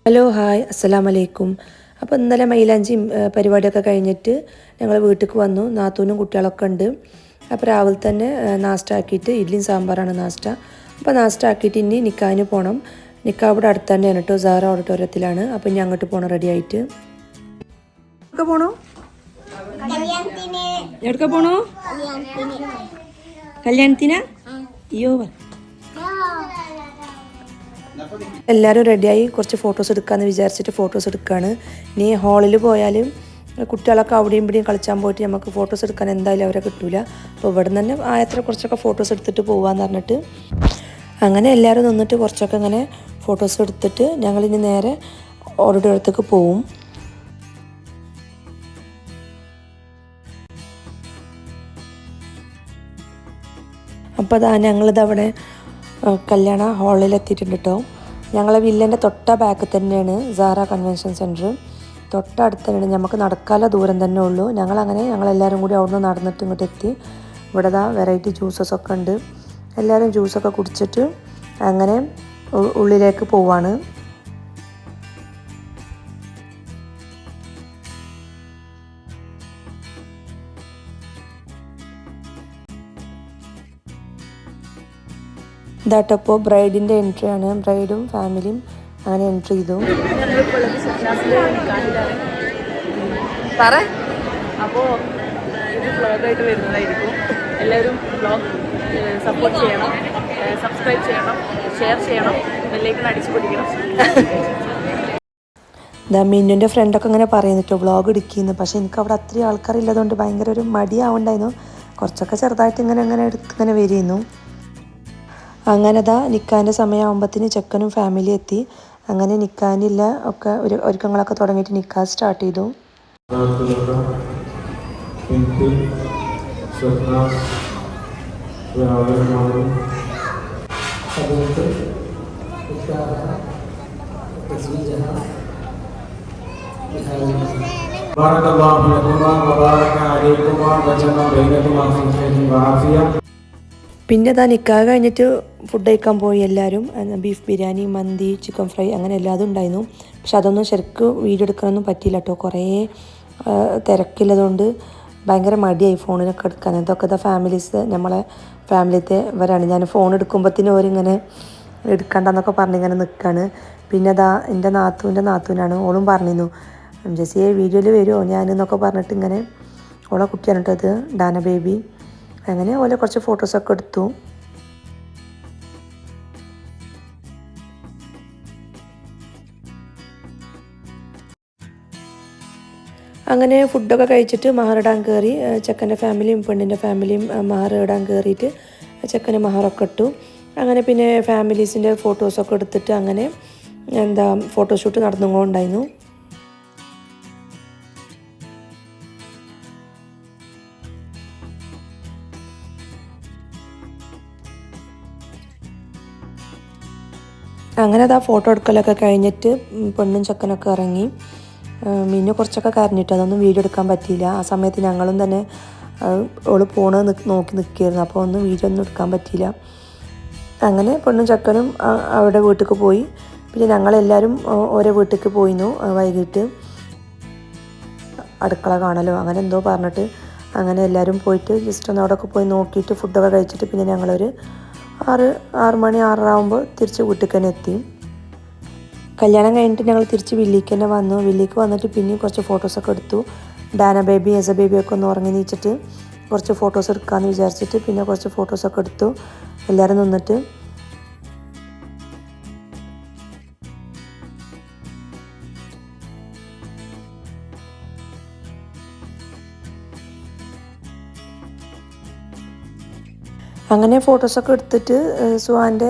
Hello hi അസ്സലാമു അലൈക്കും. അപ്പോൾ ഇന്നലെ മൈലാഞ്ചി പരിപാടിയൊക്കെ കഴിഞ്ഞിട്ട് ഞങ്ങൾ വീട്ടിലേക്ക് വന്നു. നാത്തൂനും കുട്ടികളൊക്കെ ഉണ്ട്. അപ്പോൾ രാവിലെ തന്നെ നാസ്റ്റ ആക്കിയിട്ട് ഇഡ്ഡലിയും സാമ്പാറാണ് നാസ്റ്റ. അപ്പോൾ നാസ്റ്റ ആക്കിയിട്ട് ഇനി നിക്കാഹിന് പോകണം. നിക്കാഹ് ഇവിടെ അടുത്ത് തന്നെയാണ് കേട്ടോ, സാറ ഓഡിറ്റോറിയത്തിലാണ്. അപ്പോൾ ഇനി അങ്ങോട്ട് പോകണം റെഡി ആയിട്ട്. എവിടെ പോകണോ? എവിടെ പോകണോ? കല്യാണത്തിനാ? അയ്യോ, എല്ലാവരും റെഡിയായി. കുറച്ച് ഫോട്ടോസ് എടുക്കാമെന്ന് വിചാരിച്ചിട്ട് ഫോട്ടോസ് എടുക്കുകയാണ്. ഇനി ഹാളിൽ പോയാൽ കുട്ടികളൊക്കെ അവിടെയും ഇവിടെയും കളിച്ചാൻ പോയിട്ട് നമുക്ക് ഫോട്ടോസ് എടുക്കാൻ എന്തായാലും അവരെ കിട്ടില്ല. അപ്പോൾ ഇവിടെ നിന്ന് തന്നെ ആയത്ര കുറച്ചൊക്കെ ഫോട്ടോസ് എടുത്തിട്ട് പോകാമെന്ന് പറഞ്ഞിട്ട് അങ്ങനെ എല്ലാവരും നിന്നിട്ട് കുറച്ചൊക്കെ ഇങ്ങനെ ഫോട്ടോസ് എടുത്തിട്ട് ഞങ്ങളിനി നേരെ ഓഡിറ്റോറിയത്തേക്ക് പോവും. അപ്പോൾ അതാ ഞങ്ങളിതവിടെ കല്യാണ ഹാളിൽ എത്തിയിട്ടുണ്ട് കേട്ടോ. ഞങ്ങളെ വില്ലൻ്റെ തൊട്ട ബാക്ക് തന്നെയാണ് സാറ കൺവെൻഷൻ സെൻറ്റർ. തൊട്ടടുത്ത് തന്നെയാണ്, നമുക്ക് നടക്കാനുള്ള ദൂരം തന്നെ ഉള്ളൂ. ഞങ്ങളെല്ലാവരും കൂടി അവിടെ നിന്ന് നടന്നിട്ട് ഇങ്ങോട്ട് എത്തി. ഇവിടെ ദാ വെറൈറ്റി ജ്യൂസസൊക്കെ ഉണ്ട്. എല്ലാവരും ജ്യൂസൊക്കെ കുടിച്ചിട്ട് അങ്ങനെ ഉള്ളിലേക്ക് പോവാണ്. ഇതാട്ടപ്പോൾ ബ്രൈഡിൻ്റെ എൻട്രി ആണ്. ബ്രൈഡും ഫാമിലിയും അങ്ങനെ എൻട്രി ചെയ്തു. അപ്പോൾ ഇത് വ്ളോഗായിട്ട് വരുന്നതായിരിക്കും. എല്ലാവരും വ്ളോഗ് സപ്പോർട്ട് ചെയ്യണം, സബ്സ്ക്രൈബ് ചെയ്യണം, ഷെയർ ചെയ്യണം, ബെല്ലൈക്കൺ അടിച്ചു പിടിക്കണം. ഇതാ മിന്നുൻ്റെ ഫ്രണ്ടൊക്കെ ഇങ്ങനെ പറയുന്നിട്ടോ വ്ളോഗ് എടുക്കുന്നു. പക്ഷേ എനിക്ക് അവിടെ അത്രയും ആൾക്കാരില്ലതുകൊണ്ട് ഭയങ്കര ഒരു മടിയാവുണ്ടായിരുന്നു. കുറച്ചൊക്കെ ചെറുതായിട്ട് ഇങ്ങനെ വരുന്നു. അങ്ങനെ ദാ നിക്കാൻ്റെ സമയമാകുമ്പത്തിന് ചെക്കനും ഫാമിലി എത്തി. അങ്ങനെ നിക്കാനില്ല ഒക്കെ ഒരുക്കങ്ങളൊക്കെ തുടങ്ങിയിട്ട് നിക്കാഹ് സ്റ്റാർട്ട് ചെയ്തു. പിന്നെ അതാ നിക്കാഹ് കഴിഞ്ഞിട്ട് ഫുഡ് കഴിക്കാൻ പോയി എല്ലാവരും. ബീഫ് ബിരിയാണി, മന്തി, ചിക്കൻ ഫ്രൈ അങ്ങനെ എല്ലാതും ഉണ്ടായിരുന്നു. പക്ഷെ അതൊന്നും ശരിക്കും വീഡിയോ എടുക്കാനൊന്നും പറ്റിയില്ല കേട്ടോ. കുറേ തിരക്കില്ലതുകൊണ്ട് ഭയങ്കര മടിയായി ഫോണിനൊക്കെ എടുക്കാൻ. ഇതൊക്കെ ഇതാ ഫാമിലീസ്, നമ്മളെ ഫാമിലിത്തെ ഇവരാണ്. ഞാൻ ഫോൺ എടുക്കുമ്പോഴത്തേനും അവരിങ്ങനെ എടുക്കണ്ടെന്നൊക്കെ പറഞ്ഞിങ്ങനെ നിൽക്കുകയാണ്. പിന്നെ അതാ എൻ്റെ നാത്തൂനാണ്. ഓളും പറഞ്ഞിരുന്നു ജെസ്സിയെ വീഡിയോയിൽ വരുമോ ഞാനെന്നൊക്കെ പറഞ്ഞിട്ട് ഇങ്ങനെ. ഓളെ കുട്ടിയാണ് കേട്ടോ അത്, ഡാന ബേബി. അങ്ങനെ ഓലെ കുറച്ച് ഫോട്ടോസൊക്കെ എടുത്തു. അങ്ങനെ ഫുഡൊക്കെ കഴിച്ചിട്ട് മഹറിടാൻ കയറി. ചെക്കൻ്റെ ഫാമിലിയും പെണ്ണിൻ്റെ ഫാമിലിയും മഹറിടാൻ കയറിയിട്ട് ചെക്കന് മഹറൊക്കെ ഇട്ടു. അങ്ങനെ പിന്നെ ഫാമിലീസിൻ്റെ ഫോട്ടോസൊക്കെ എടുത്തിട്ട് അങ്ങനെ ഫോട്ടോഷൂട്ട് നടന്നുകൊണ്ടായിരുന്നു. അങ്ങനെ അതാ ഫോട്ടോ എടുക്കലൊക്കെ കഴിഞ്ഞിട്ട് പെണ്ണും ചെക്കനൊക്കെ ഇറങ്ങി. മിന്നു കുറച്ചൊക്കെ കരഞ്ഞിട്ട് അതൊന്നും വീഡിയോ എടുക്കാൻ പറ്റിയില്ല. ആ സമയത്ത് ഞങ്ങളും തന്നെ ഓള് പോണത് നോക്കി നിൽക്കുകയായിരുന്നു. അപ്പോൾ ഒന്നും വീഡിയോ ഒന്നും എടുക്കാൻ പറ്റിയില്ല. അങ്ങനെ പെണ്ണും ചെക്കനും അവിടെ വീട്ടിലേക്ക് പോയി. പിന്നെ ഞങ്ങളെല്ലാവരും ഓരോ വീട്ടിലേക്ക് പോയിരുന്നു. വൈകിട്ട് അടുക്കള കാണലോ അങ്ങനെ എന്തോ പറഞ്ഞിട്ട് അങ്ങനെ എല്ലാവരും പോയിട്ട് ജസ്റ്റ് ഒന്ന് അവിടെയൊക്കെ പോയി നോക്കിയിട്ട് ഫുഡൊക്കെ കഴിച്ചിട്ട് പിന്നെ ഞങ്ങളൊരു 6 മണി 6 ആകുമ്പോൾ തിരിച്ച് വീട്ടിലേക്ക് തന്നെ എത്തി. കല്യാണം കഴിഞ്ഞിട്ട് ഞങ്ങൾ തിരിച്ച് വില്ലിക്ക് തന്നെ വന്നു. വില്ലിക്ക് വന്നിട്ട് പിന്നെയും കുറച്ച് ഫോട്ടോസൊക്കെ എടുത്തു. ഡാന ബേബി, എസ ബേബിയൊക്കെ ഒന്ന് ഉറങ്ങി നീച്ചിട്ട് കുറച്ച് ഫോട്ടോസ് എടുക്കാമെന്ന് വിചാരിച്ചിട്ട് പിന്നെ കുറച്ച് ഫോട്ടോസൊക്കെ എടുത്തു എല്ലാവരും നിന്നിട്ട്. അങ്ങനെ ഫോട്ടോസൊക്കെ എടുത്തിട്ട് സുഹാൻ്റെ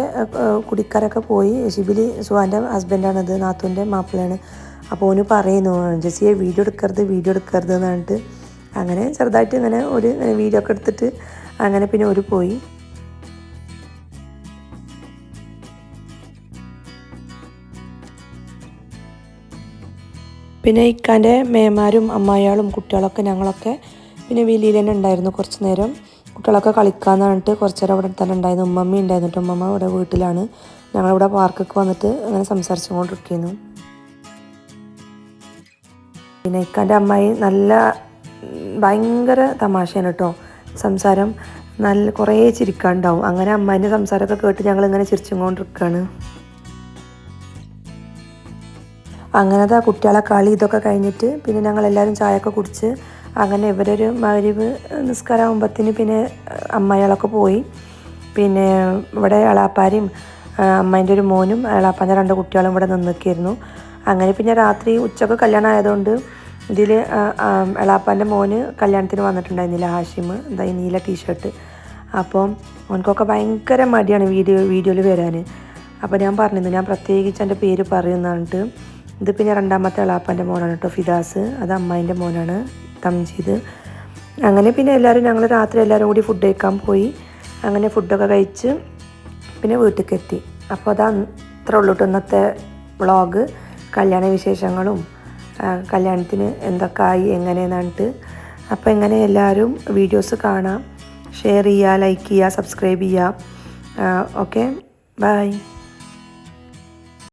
കുടിക്കാരൊക്കെ പോയി. ഷിബിലി സുഹാൻ്റെ ഹസ്ബൻഡാണിത്, നാത്തൂൻ്റെ മാപ്പിളയാണ്. അപ്പോൾ ഓന് പറയുന്നു ജെസ്സിയെ വീഡിയോ എടുക്കരുത് എന്ന് പറഞ്ഞിട്ട് അങ്ങനെ ചെറുതായിട്ട് ഇങ്ങനെ ഒരു വീഡിയോ ഒക്കെ എടുത്തിട്ട് അങ്ങനെ പിന്നെ ഒരു പോയി. പിന്നെ ഇക്കാൻ്റെ മേമാരും അമ്മായികളും കുട്ടികളൊക്കെ ഞങ്ങളൊക്കെ പിന്നെ വില്ലിയിൽ തന്നെ ഉണ്ടായിരുന്നു കുറച്ച് നേരം. കുട്ടികളൊക്കെ കളിക്കാമെന്ന് പറഞ്ഞിട്ട് കുറച്ച് നേരം അവിടെ തന്നെ ഉണ്ടായിരുന്നു. ഉമ്മമ്മ ഉണ്ടായിരുന്നു കേട്ടോ. ഉമ്മമ്മ ഇവിടെ വീട്ടിലാണ്. ഞങ്ങളിവിടെ പാർക്കൊക്കെ വന്നിട്ട് അങ്ങനെ സംസാരിച്ചുകൊണ്ടിരിക്കുന്നു. പിന്നെ ഇക്കാൻ്റെ അമ്മായി നല്ല ഭയങ്കര തമാശയാണ് കേട്ടോ, സംസാരം നല്ല കുറേ ചിരിക്കാനുണ്ടാവും. അങ്ങനെ അമ്മായിൻ്റെ സംസാരമൊക്കെ കേട്ട് ഞങ്ങളിങ്ങനെ ചിരിച്ചും കൊണ്ടിരിക്കുകയാണ്. അങ്ങനത്തെ കുട്ടികളെ കളി ഇതൊക്കെ കഴിഞ്ഞിട്ട് പിന്നെ ഞങ്ങളെല്ലാവരും ചായയൊക്കെ കുടിച്ച് അങ്ങനെ ഇവരൊരു മഗ്‌രിബ് നിസ്കാരമാകുമ്പത്തിന് പിന്നെ അമ്മായികളൊക്കെ പോയി. പിന്നെ ഇവിടെ എളാപ്പാരെയും അമ്മേൻ്റെ ഒരു മോനും എളാപ്പാൻ്റെ 2 കുട്ടികളും ഇവിടെ നിൽക്കുകയായിരുന്നു. അങ്ങനെ പിന്നെ രാത്രി ഉച്ചക്ക് കല്യാണം ആയതുകൊണ്ട് ഇതിൽ എളാപ്പാൻ്റെ മോന് കല്യാണത്തിന് വന്നിട്ടുണ്ടായിരുന്നില്ല, ഹാഷിം, എന്താ ഈ നീല ടീഷർട്ട്. അപ്പോൾ അവനക്കൊക്കെ ഭയങ്കര മടിയാണ് വീഡിയോയിൽ വരാൻ. അപ്പോൾ ഞാൻ പറഞ്ഞിരുന്നു ഞാൻ പ്രത്യേകിച്ച് എൻ്റെ പേര് പറയുന്നതായിട്ട്. ഇത് പിന്നെ 2ാമത്തെ എളാപ്പാൻ്റെ മോനാണ് കേട്ടോ, ഫിദാസ്. അത് അമ്മായിൻ്റെ മോനാണ്, തംജീദ്. അങ്ങനെ പിന്നെ ഞങ്ങൾ രാത്രി എല്ലാവരും കൂടി ഫുഡ് കഴിക്കാൻ പോയി. അങ്ങനെ ഫുഡൊക്കെ കഴിച്ച് പിന്നെ വീട്ടിലേക്ക് എത്തി. അപ്പോൾ അതാ ഇത്ര ഉള്ളൂ കേട്ടോ ഇന്നത്തെ വ്ളോഗ്. കല്യാണ വിശേഷങ്ങളും കല്യാണത്തിന് എന്തൊക്കെ ആയി എങ്ങനെയെന്നിട്ട്. അപ്പോൾ എങ്ങനെ എല്ലാവരും വീഡിയോസ് കാണാം, ഷെയർ ചെയ്യുക, ലൈക്ക് ചെയ്യുക, സബ്സ്ക്രൈബ് ചെയ്യുക. Okay, by.